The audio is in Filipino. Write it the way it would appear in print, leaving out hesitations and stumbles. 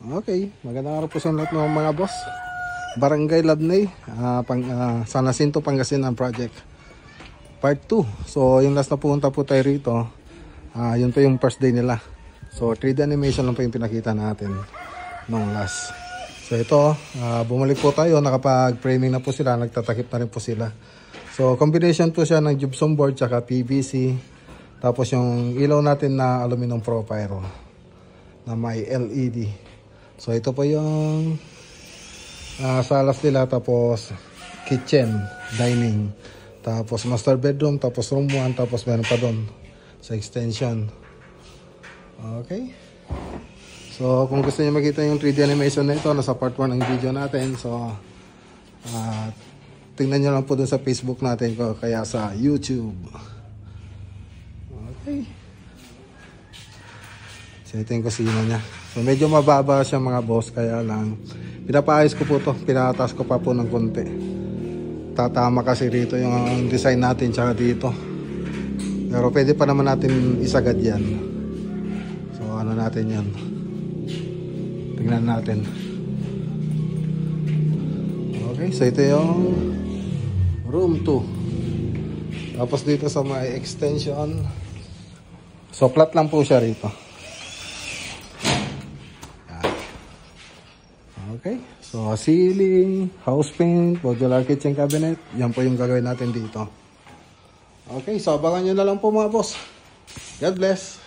Okay, magandang araw po sa lahat ng mga boss. Barangay Labnay, San Jacinto, Pangasinan project part 2. So yung last na pumunta po tayo rito, yun po yung first day nila. So 3D animation lang po yung pinakita natin nung last. So ito, bumalik po tayo, nakapag-framing na po sila, nagtatakip na rin po sila. So combination po siya ng gypsum board tsaka PVC. Tapos yung ilaw natin na aluminum profile na may LED. So ito po yung salas nila, tapos kitchen, dining, tapos master bedroom, tapos room 1, tapos meron pa doon sa extension. Okay. So kung gusto niyo makita yung 3D animation na ito, nasa part 1 ng video natin. So tingnan niyo lang po doon sa Facebook natin ko, kaya sa YouTube. Okay. So ito yung kusina niya. So medyo mababa siya mga boss, kaya lang pinapaayos ko po to, pinataas ko pa po ng konti. Tatama kasi rito yung design natin tsaka dito. Pero pwede pa naman natin isagad yan. So ano natin yan, tingnan natin. Okay, so ito yung room 2. Tapos dito sa may extension, so flat lang po siya rito. Okay, so ceiling, house paint, modular kitchen cabinet, yan po yung gagawin natin dito. Okay, so abangan nyo na lang po mga boss. God bless.